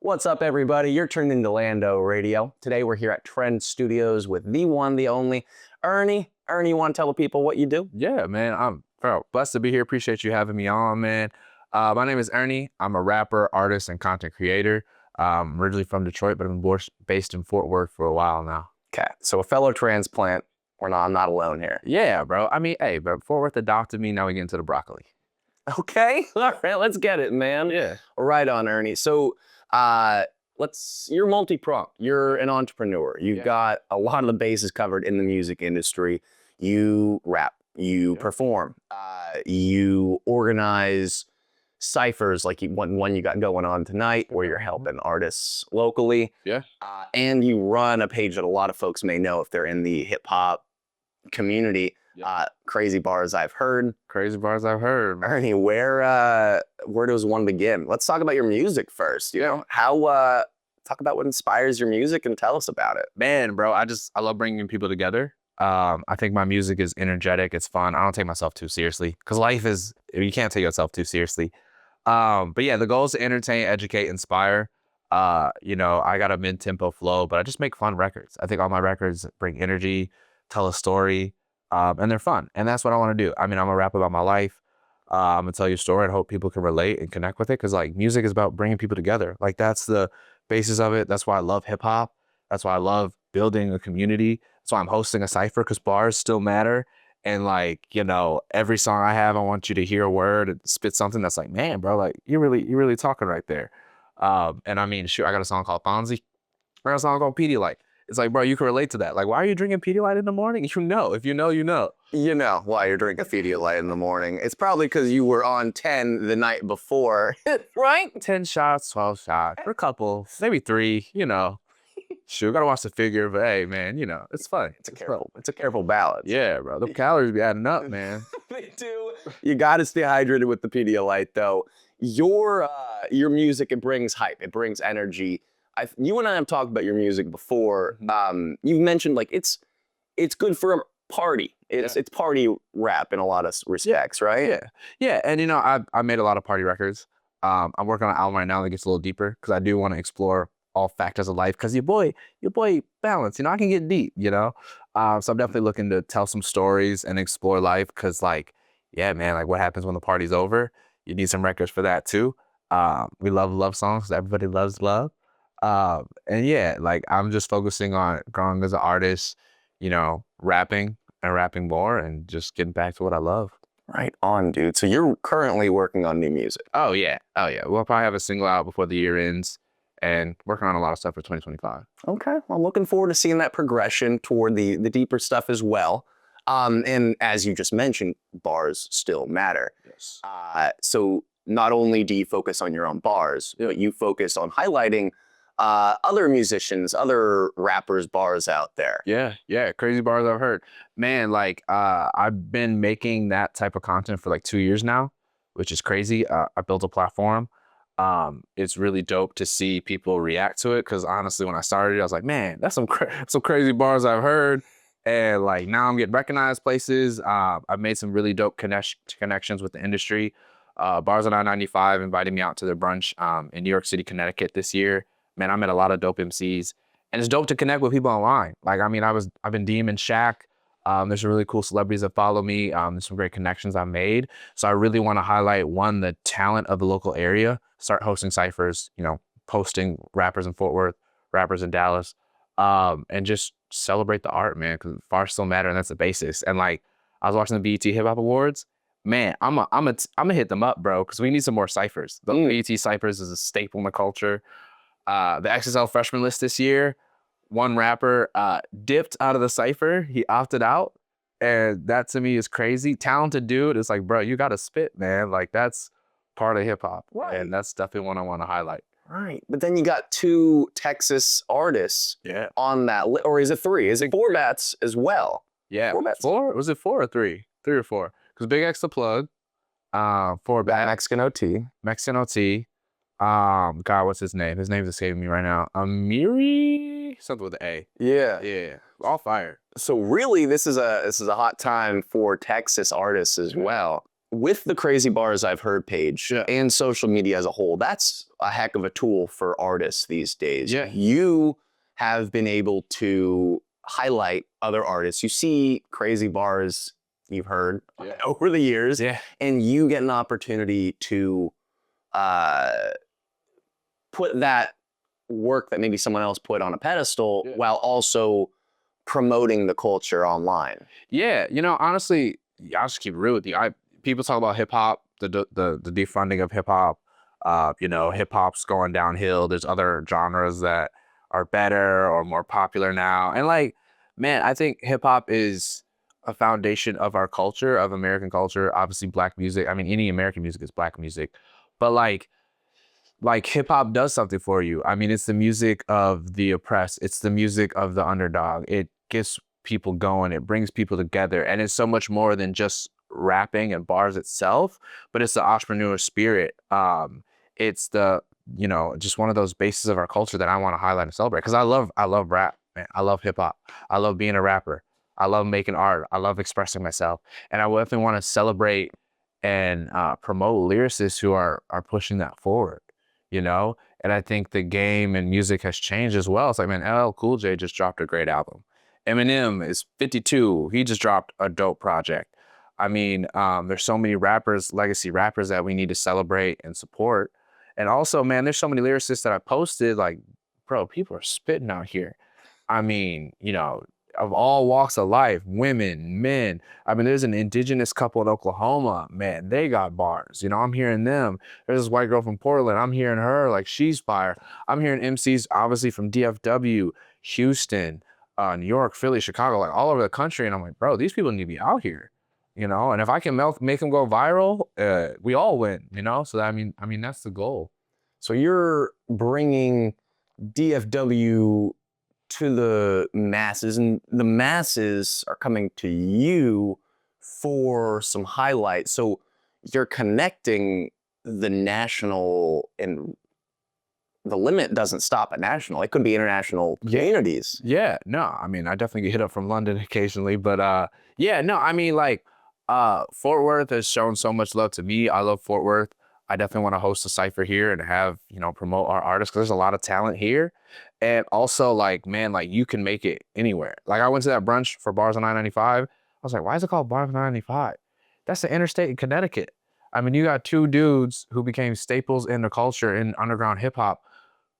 What's up, everybody? You're tuned into LandoRadio. Today we're here at Trend Studios with the one, the only, Ernie. Ernie, you want to tell the people what you do? Yeah, man. I'm blessed to be here. Appreciate you having me on, man. My name is Ernie. I'm a rapper, artist, and content creator. Originally from Detroit, but I've been based in Fort Worth for a while now. Okay, so a fellow transplant. I'm not alone here. Yeah, bro. I mean, hey, but Fort Worth adopted me. Now we get into the broccoli. Okay, all right, let's get it, man. Yeah. Right on, Ernie. So, you're multi-pronged. You're an entrepreneur. You've got a lot of the bases covered in the music industry. You rap, you perform, you organize ciphers like one you got going on tonight where you're helping artists locally. Yeah. And you run a page that a lot of folks may know if they're in the hip hop community. Crazy Bars I've Heard. Crazy Bars I've Heard. Ernie, where does one begin? Let's talk about your music first. You know, talk about what inspires your music and tell us about it. Man, bro, I love bringing people together. I think my music is energetic. It's fun. I don't take myself too seriously because you can't take yourself too seriously. But yeah, the goal is to entertain, educate, inspire. I got a mid-tempo flow, but I just make fun records. I think all my records bring energy, tell a story, and they're fun. And that's what I want to do. I mean, I'm gonna rap about my life. I'm gonna tell you a story and hope people can relate and connect with it. Cause like music is about bringing people together. Like that's the basis of it. That's why I love hip hop. That's why I love building a community. That's why I'm hosting a cipher, because bars still matter. And like, every song I have, I want you to hear a word and spit something that's like, man, bro, like you're really talking right there. And I mean, shoot, I got a song called Fonzie. I got a song called Pedialyte. It's like, bro, you can relate to that. Like, why are you drinking Pedialyte in the morning? If you know, you know. You know why you're drinking Pedialyte in the morning. It's probably because you were on 10 the night before, right? 10 shots, 12 shots, or a couple, maybe 3, Shoot, gotta watch the figure, but hey, man, it's fun. It's a careful balance. Yeah, bro. The calories be adding up, man. They do. You gotta stay hydrated with the Pedialyte, though. Your music, it brings hype. It brings energy. You and I have talked about your music before. You've mentioned like it's good for a party. It's party rap in a lot of respects, right? Yeah. And I made a lot of party records. I'm working on an album right now that gets a little deeper because I do want to explore all factors of life. Because your boy Balance. I can get deep. So I'm definitely looking to tell some stories and explore life. Because man, like what happens when the party's over? You need some records for that too. We love love songs. Everybody loves love. And yeah, like I'm just focusing on growing as an artist, rapping and rapping more and just getting back to what I love. Right on, dude. So you're currently working on new music. Oh yeah. We'll probably have a single out before the year ends and working on a lot of stuff for 2025. Okay. Well, looking forward to seeing that progression toward the deeper stuff as well. And as you just mentioned, bars still matter. Yes. So not only do you focus on your own bars, but you focus on highlighting other musicians, other rappers' bars out there. Yeah. Crazy Bars I've Heard. Man, like I've been making that type of content for like 2 years now, which is crazy. I built a platform. It's really dope to see people react to it. Cause honestly, when I started, I was like, man, that's some crazy bars I've heard. And like now I'm getting recognized places. I've made some really dope connections with the industry. Bars on I-95 invited me out to their brunch in New York City, Connecticut this year. Man, I met a lot of dope MCs, and it's dope to connect with people online. Like, I mean, I've been DMing Shaq. There's some really cool celebrities that follow me. There's some great connections I made. So I really want to highlight the talent of the local area, start hosting ciphers, posting rappers in Fort Worth, rappers in Dallas, and just celebrate the art, man, because bars still matter, and that's the basis. And like, I was watching the BET Hip Hop Awards. Man, I'm gonna hit them up, bro, because we need some more ciphers. The BET ciphers is a staple in the culture. The XXL freshman list this year, one rapper dipped out of the cipher. He opted out. And that to me is crazy. Talented dude. It's like, bro, you got to spit, man. Like that's part of hip hop. Right. And that's definitely one I want to highlight. Right. But then you got 2 Texas artists on that or is it 3? Is it 4 bats as well? Yeah. 4 bats. 4? Was it 4 or 3? 3 or 4. Because Big X the plug. 4 bats. Mexican OT. God, what's his name? His name's escaping me right now. Amiri, something with an A. Yeah. All fire. So really, this is a hot time for Texas artists as well. with the Crazy Bars I've Heard page and social media as a whole, that's a heck of a tool for artists these days. Yeah. You have been able to highlight other artists. You see Crazy Bars you've heard over the years, and you get an opportunity to put that work that maybe someone else put on a pedestal while also promoting the culture online. Yeah, you know, honestly, I'll just keep it real with you. People talk about hip hop, the defunding of hip hop. You know, hip hop's going downhill. There's other genres that are better or more popular now. And like, man, I think hip hop is a foundation of our culture, of American culture. Obviously, black music. I mean, any American music is black music, but like hip hop does something for you. I mean, it's the music of the oppressed. It's the music of the underdog. It gets people going. It brings people together. And it's so much more than just rapping and bars itself, but it's the entrepreneur spirit. It's the, you know, just one of those bases of our culture that I want to highlight and celebrate. Cause I love rap, man. I love hip hop. I love being a rapper. I love making art. I love expressing myself. And I definitely want to celebrate and promote lyricists who are pushing that forward. You know, and I think the game and music has changed as well. It's like, man, LL Cool J just dropped a great album. Eminem is 52. He just dropped a dope project. I mean, there's so many rappers, legacy rappers that we need to celebrate and support. And also, man, there's so many lyricists that I posted, like, bro, people are spitting out here. I mean, you know, of all walks of life, women, men. I mean, there's an indigenous couple in Oklahoma, man, they got bars. You know, I'm hearing them. There's this white girl from Portland. I'm hearing her, like, she's fire. I'm hearing MCs, obviously, from DFW, Houston, New York, Philly, Chicago, like all over the country. And I'm like, bro, these people need to be out here, you know? And if I can make them go viral, we all win, you know? So, I mean, that's the goal. So you're bringing DFW to the masses, and the masses are coming to you for some highlights. So you're connecting the national, and the limit doesn't stop at national. It could be international communities. Yeah, no, I mean, I definitely get hit up from London occasionally, but yeah, no, I mean, like, Fort Worth has shown so much love to me. I love Fort Worth. I definitely want to host a cypher here and have, you know, promote our artists, because there's a lot of talent here. And also, like, man, like, you can make it anywhere. Like, I went to that brunch for Bars on 995. I was like, why is it called Bars on 995? That's the interstate in Connecticut. I mean, you got two dudes who became staples in the culture in underground hip hop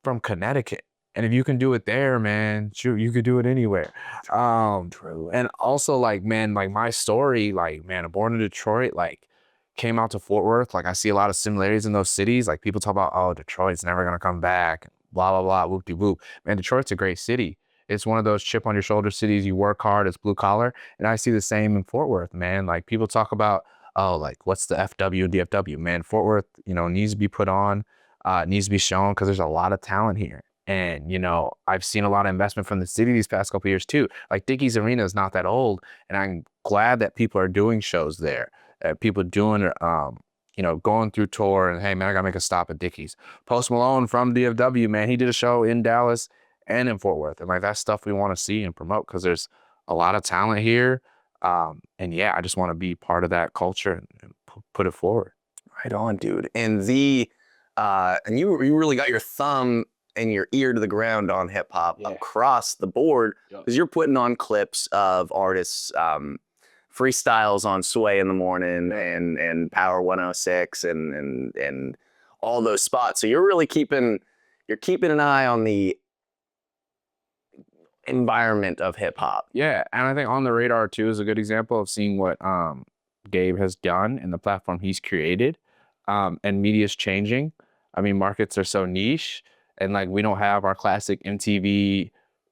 from Connecticut. And if you can do it there, man, shoot, you could do it anywhere. True. And also, like, man, like, my story, like, man, born in Detroit, like, came out to Fort Worth. Like, I see a lot of similarities in those cities. Like, people talk about, oh, Detroit's never gonna come back, blah, blah, blah, whoop-de-whoop. Man, Detroit's a great city. It's one of those chip on your shoulder cities. You work hard, it's blue collar. And I see the same in Fort Worth, man. Like, people talk about, oh, like, what's the FW and DFW? Man, Fort Worth, you know, needs to be put on, needs to be shown, because there's a lot of talent here. And, you know, I've seen a lot of investment from the city these past couple of years too. Like, Dickies Arena is not that old, and I'm glad that people are doing shows there. People doing, you know, going through tour, and hey, man, I gotta make a stop at Dickies. Post Malone from DFW, man, he did a show in Dallas and in Fort Worth. And like, that's stuff we want to see and promote, because there's a lot of talent here. And yeah, I just want to be part of that culture and put it forward. Right on, dude. And and you really got your thumb and your ear to the ground on hip hop across the board, because you're putting on clips of artists, freestyles on Sway in the Morning and Power 106 and all those spots. So you're really keeping an eye on the environment of hip hop. Yeah, and I think On the Radar too is a good example of seeing what Gabe has done and the platform he's created. And media's changing. I mean, markets are so niche, and like, we don't have our classic MTV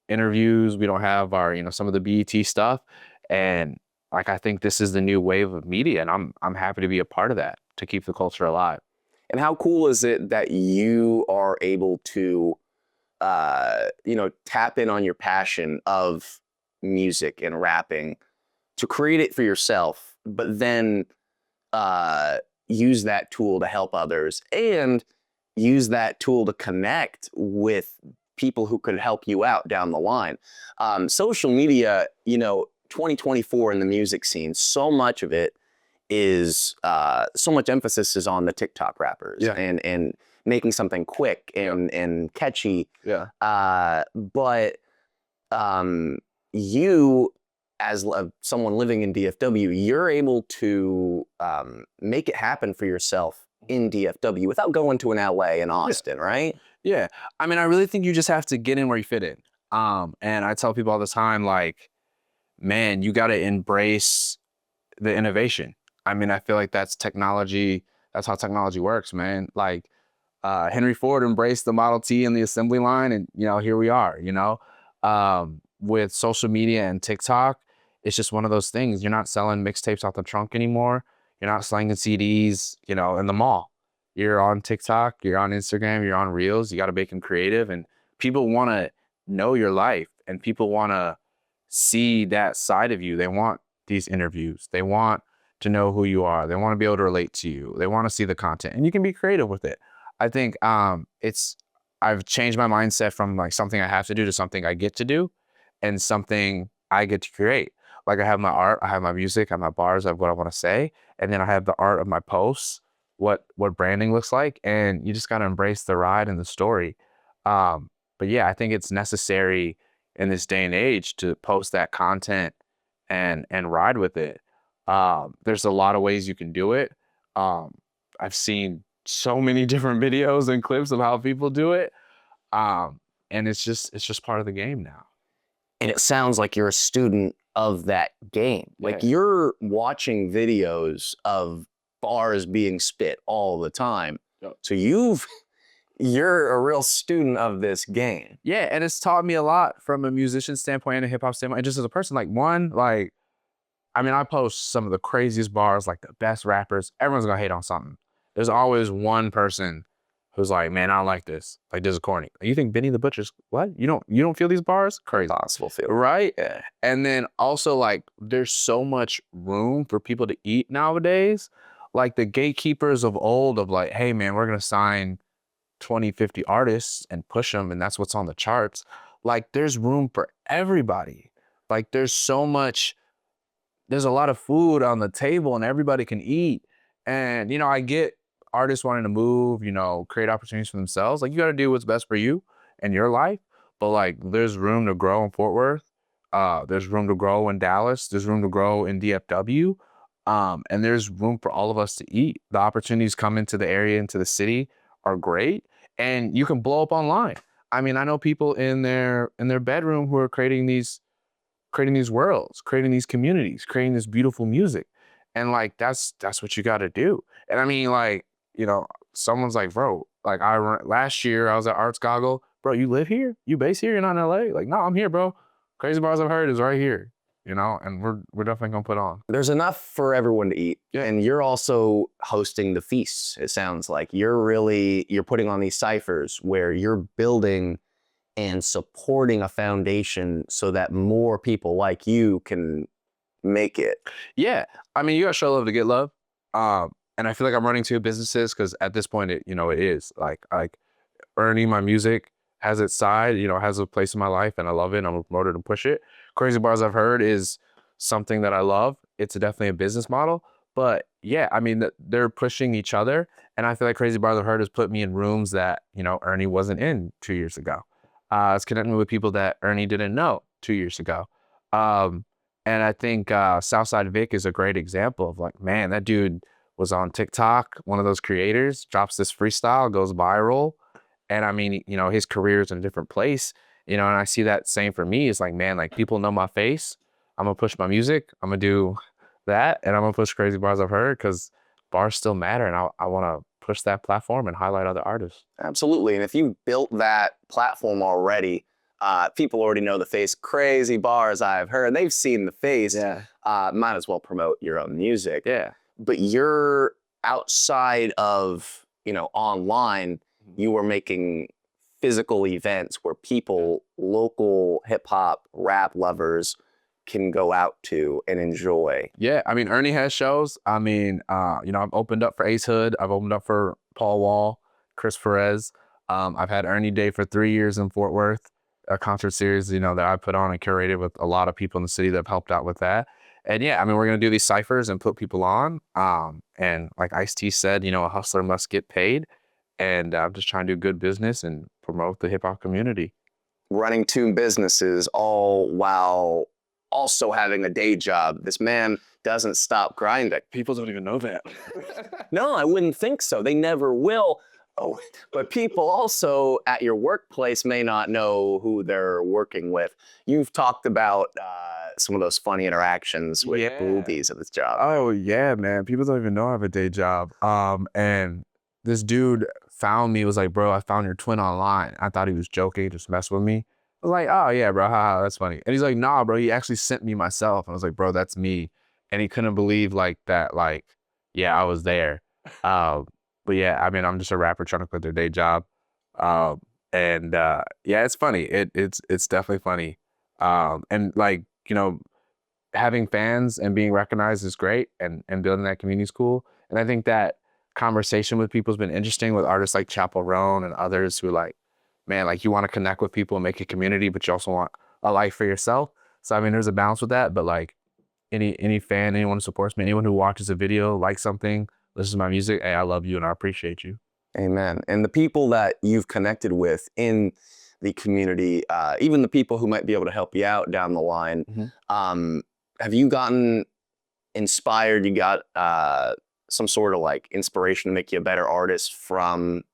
interviews. We don't have our, you know, some of the BET stuff. And like, I think this is the new wave of media, and I'm happy to be a part of that, to keep the culture alive. And how cool is it that you are able to, you know, tap in on your passion of music and rapping to create it for yourself, but then use that tool to help others, and use that tool to connect with people who could help you out down the line. Social media, you know, 2024 in the music scene, so much of it is so much emphasis is on the TikTok rappers and making something quick and catchy. Yeah. But you, as someone living in DFW, you're able to make it happen for yourself in DFW without going to an LA and Austin, right? Yeah. I mean, I really think you just have to get in where you fit in. And I tell people all the time, like, man, you got to embrace the innovation. I mean, I feel like that's technology. That's how technology works, man. Like Henry Ford embraced the Model T and the assembly line, and here we are. With social media and TikTok, it's just one of those things. You're not selling mixtapes out the trunk anymore. You're not slinging CDs, in the mall. You're on TikTok. You're on Instagram. You're on Reels. You got to make them creative, and people want to know your life, and people want to see that side of you. They want these interviews. They want to know who you are. They want to be able to relate to you. They want to see the content, and you can be creative with it. I think I've changed my mindset from like something I have to do to something I get to do and something I get to create. Like I have my art, I have my music, I have my bars, I have what I want to say, and then I have the art of my posts, what branding looks like, and you just got to embrace the ride and the story. But yeah, I think it's necessary in this day and age to post that content and ride with it. There's a lot of ways you can do it. I've seen so many different videos and clips of how people do it. And it's just part of the game now. And it sounds like you're a student of that game. Like you're watching videos of bars being spit all the time. Yep. So you're a real student of this game. Yeah, and it's taught me a lot from a musician standpoint and a hip hop standpoint, and just as a person. I post some of the craziest bars, like the best rappers. Everyone's gonna hate on something. There's always one person who's like, man, I don't like this. Like, this is corny. You think Benny the Butcher's what? You don't feel these bars? Crazy. Possible feel. Right? Yeah. And then also, like, there's so much room for people to eat nowadays. Like the gatekeepers of old of like, hey man, we're gonna sign 20, 50 artists and push them, and that's what's on the charts. Like, there's room for everybody. Like, there's a lot of food on the table and everybody can eat. And, I get artists wanting to move, create opportunities for themselves. Like, you got to do what's best for you and your life. But like, there's room to grow in Fort Worth. There's room to grow in Dallas. There's room to grow in DFW. And there's room for all of us to eat. The opportunities come into the area, into the city are great. And you can blow up online. I mean, I know people in their bedroom who are creating these worlds, creating these communities, creating this beautiful music. And like, that's what you got to do. And I mean, like, someone's like, bro, like last year I was at Arts Goggle. Bro, you live here? You base here? You're not in LA? Like, no, I'm here, bro. Crazy Bars I've Heard is right here, and we're definitely gonna put on. There's enough for everyone to eat. Yeah. And you're also hosting the feasts. It sounds like you're putting on these ciphers where you're building and supporting a foundation so that more people like you can make it. Yeah. I mean, you got to show love to get love. And I feel like I'm running two businesses because at this point, it is like Ernie, my music has its side, has a place in my life and I love it and I'm a promoter to push it. Crazy Bars I've Heard is something that I love. It's definitely a business model. But yeah, I mean, they're pushing each other. And I feel like Crazy Bars I've Heard has put me in rooms that, Ernie wasn't in 2 years ago. It's connecting me with people that Ernie didn't know 2 years ago. And I think Southside Vic is a great example of like, man, that dude was on TikTok, one of those creators, drops this freestyle, goes viral. And I mean, his career is in a different place, and I see that same for me. It's like, man, like people know my face. I'm gonna push my music. I'm gonna do that. And I'm gonna push Crazy Bars I've Heard because bars still matter. And I wanna push that platform and highlight other artists. Absolutely. And if you built that platform already, people already know the face. Crazy Bars I've Heard. They've seen the face. Yeah. Might as well promote your own music. Yeah. But you're outside of, online, you were making physical events where people, local hip hop, rap lovers can go out to and enjoy. Yeah. I mean, Ernie has shows. I mean, I've opened up for Ace Hood. I've opened up for Paul Wall, Chris Perez. I've had Ernie Day for 3 years in Fort Worth, a concert series, that I put on and curated with a lot of people in the city that have helped out with that. And yeah, I mean, we're going to do these ciphers and put people on. And like Ice-T said, you know, a hustler must get paid. And I'm just trying to do good business and promote the hip hop community. Running two businesses all while also having a day job. This man doesn't stop grinding. People don't even know that. No, I wouldn't think so. They never will. Oh, but people also at your workplace may not know who they're working with. You've talked about some of those funny interactions with boobies at this job. Oh yeah, man. People don't even know I have a day job. And this dude found me, was like, bro, I found your twin online. I thought he was joking, just mess with me. I was like, oh yeah, bro, haha, that's funny. And he's like, nah, bro, he actually sent me myself. And I was like, bro, that's me. And he couldn't believe like that, like, yeah, I was there. But yeah, I mean, I'm just a rapper trying to quit their day job. And yeah, it's funny. It's definitely funny. And like, you know, having fans and being recognized is great, and building that community is cool. And I think that conversation with people has been interesting with artists like Chappell Roan and others who like, man, like you want to connect with people and make a community, but you also want a life for yourself. So I mean, there's a balance with that, but like any fan, anyone who supports me, anyone who watches a video, likes something, listens to my music, hey, I love you and I appreciate you. Amen. And the people that you've connected with in the community, even the people who might be able to help you out down the line, have you gotten inspired? You got some sort of like inspiration to make you a better artist from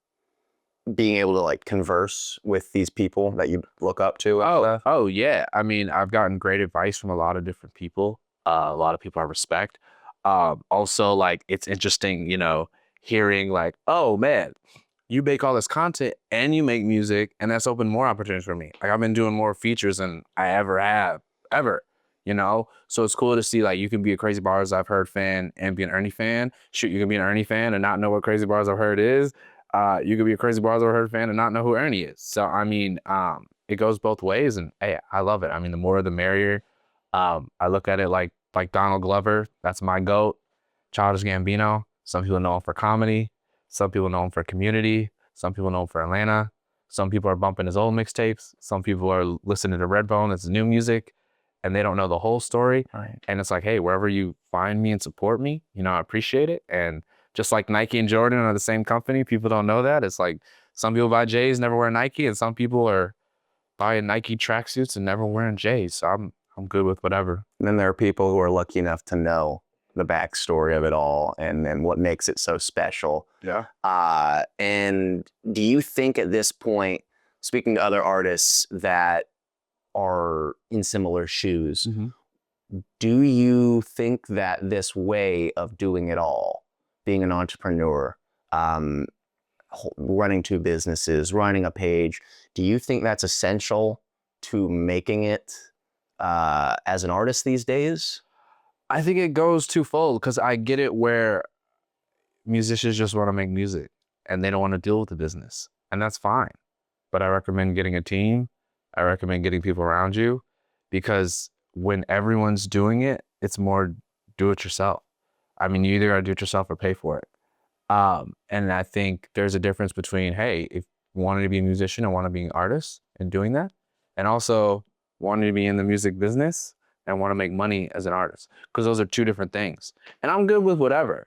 being able to like converse with these people that you look up to? Oh yeah. I mean, I've gotten great advice from a lot of different people, a lot of people I respect. Also, like, it's interesting, you know, hearing like, oh man, you make all this content and you make music, and that's opened more opportunities for me. Like, I've been doing more features than I ever have, ever. You know, so it's cool to see like you can be a Crazy Bars I've Heard fan and be an Ernie fan. Shoot, you can be an Ernie fan and not know what Crazy Bars I've Heard is. You could be a Crazy Bars I've Heard fan and not know who Ernie is. So I mean, it goes both ways, and hey, I love it. I mean, the more the merrier. I look at it like Donald Glover. That's my GOAT. Childish Gambino. Some people know him for comedy. Some people know him for Community. Some people know him for Atlanta. Some people are bumping his old mixtapes. Some people are listening to Redbone. That's new music, and they don't know the whole story. Right. And it's like, hey, wherever you find me and support me, you know, I appreciate it. And just like Nike and Jordan are the same company, people don't know that. It's like some people buy J's, never wear Nike, and some people are buying Nike tracksuits and never wearing J's. So I'm good with whatever. And then there are people who are lucky enough to know the backstory of it all and what makes it so special. Yeah. And do you think at this point, speaking to other artists that are in similar shoes, do you think that this way of doing it all, being an entrepreneur, running two businesses, running a page, do you think that's essential to making it as an artist these days? I think it goes twofold, because I get it where musicians just want to make music and they don't want to deal with the business, and that's fine. But I recommend getting a team. I recommend getting people around you, because when everyone's doing it, it's more do it yourself. I mean, you either got to do it yourself or pay for it. And I think there's a difference between, hey, if you wanted to be a musician and want to be an artist and doing that, and also wanting to be in the music business and want to make money as an artist, because those are two different things. And I'm good with whatever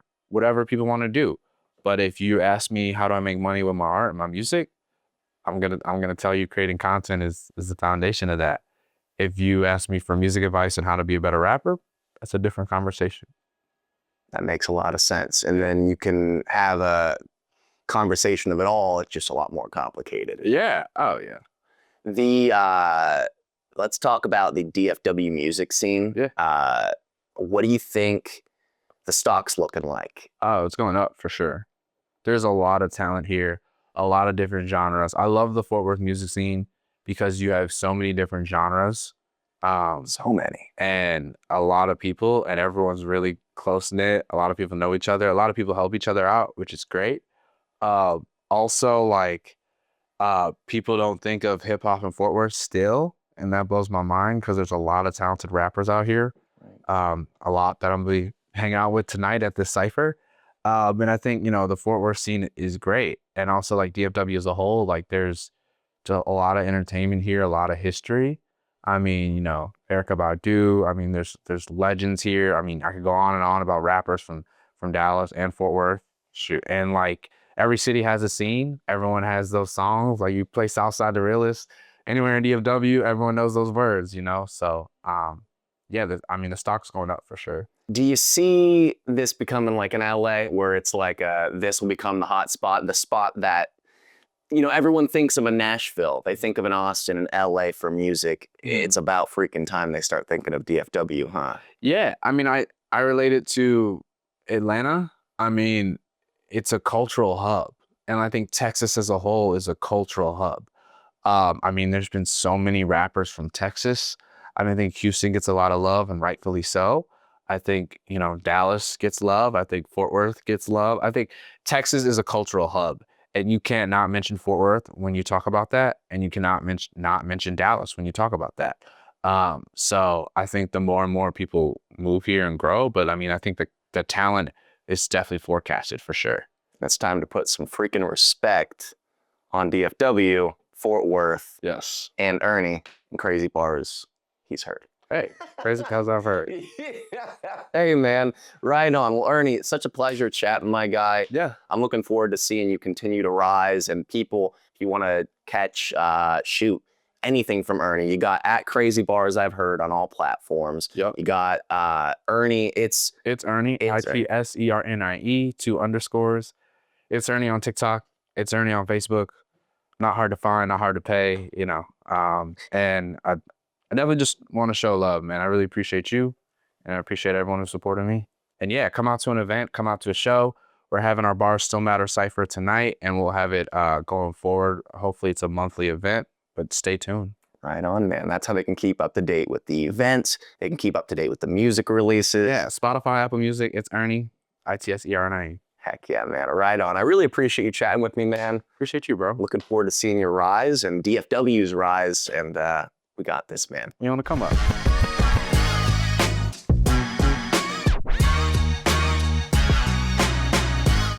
people want to do. But if you ask me, how do I make money with my art and my music? I'm gonna tell you, creating content is the foundation of that. If you ask me for music advice and how to be a better rapper, that's a different conversation. That makes a lot of sense. And then you can have a conversation of it all. It's just a lot more complicated. Yeah. Oh yeah. Let's talk about the DFW music scene. Yeah. What do you think the stock's looking like? Oh, it's going up for sure. There's a lot of talent here, a lot of different genres. I love the Fort Worth music scene because you have so many different genres. So many. And a lot of people, and everyone's really close-knit. A lot of people know each other. A lot of people help each other out, which is great. Also, like, people don't think of hip hop in Fort Worth still, and that blows my mind, because there's a lot of talented rappers out here. Right. A lot that I'm gonna be hanging out with tonight at this cipher. And I think, you know, the Fort Worth scene is great, and also like DFW as a whole, like there's a lot of entertainment here, a lot of history. I mean, you know, Erykah Badu. I mean, there's legends here. I mean, I could go on and on about rappers from Dallas and Fort Worth. Shoot, and like every city has a scene. Everyone has those songs. Like you play Southside the Realest, anywhere in DFW, everyone knows those words. You know, so yeah. I mean, the stock's going up for sure. Do you see this becoming like in LA where it's like this will become the hot spot, the spot that, you know, everyone thinks of a Nashville. They think of an Austin and LA for music. It's about freaking time they start thinking of DFW, huh? Yeah, I mean, I relate it to Atlanta. I mean, it's a cultural hub, and I think Texas as a whole is a cultural hub. I mean, there's been so many rappers from Texas. I mean, I think Houston gets a lot of love, and rightfully so. I think, you know, Dallas gets love. I think Fort Worth gets love. I think Texas is a cultural hub, and you can't not mention Fort Worth when you talk about that, and you cannot not mention Dallas when you talk about that. So I think the more and more people move here and grow, but I mean, I think the talent is definitely forecasted for sure. It's time to put some freaking respect on DFW, Fort Worth, Yes. and Ernie and Crazy Bars. He's heard. Hey, crazy cause I've heard. Hey, man. Right on. Well, Ernie, it's such a pleasure chatting, my guy. Yeah. I'm looking forward to seeing you continue to rise. And people, if you want to catch, shoot, anything from Ernie, you got at Crazy Bars, I've heard, on all platforms. Yep. You got Ernie. It's Ernie, ITSERNIE, 2 underscores. It's Ernie on TikTok. It's Ernie on Facebook. Not hard to find, not hard to pay, you know. And I definitely just want to show love, man. I really appreciate you, and I appreciate everyone who supported me. And yeah, come out to an event, come out to a show. We're having our Bars Still Matter Cypher tonight, and we'll have it going forward. Hopefully it's a monthly event, but stay tuned. Right on, man. That's how they can keep up to date with the events. They can keep up to date with the music releases. Yeah, Spotify, Apple Music, it's Ernie, ITSERNIE. Heck yeah, man. Right on. I really appreciate you chatting with me, man. Appreciate you, bro. Looking forward to seeing your rise and DFW's rise. And we got this, man. You want to come up?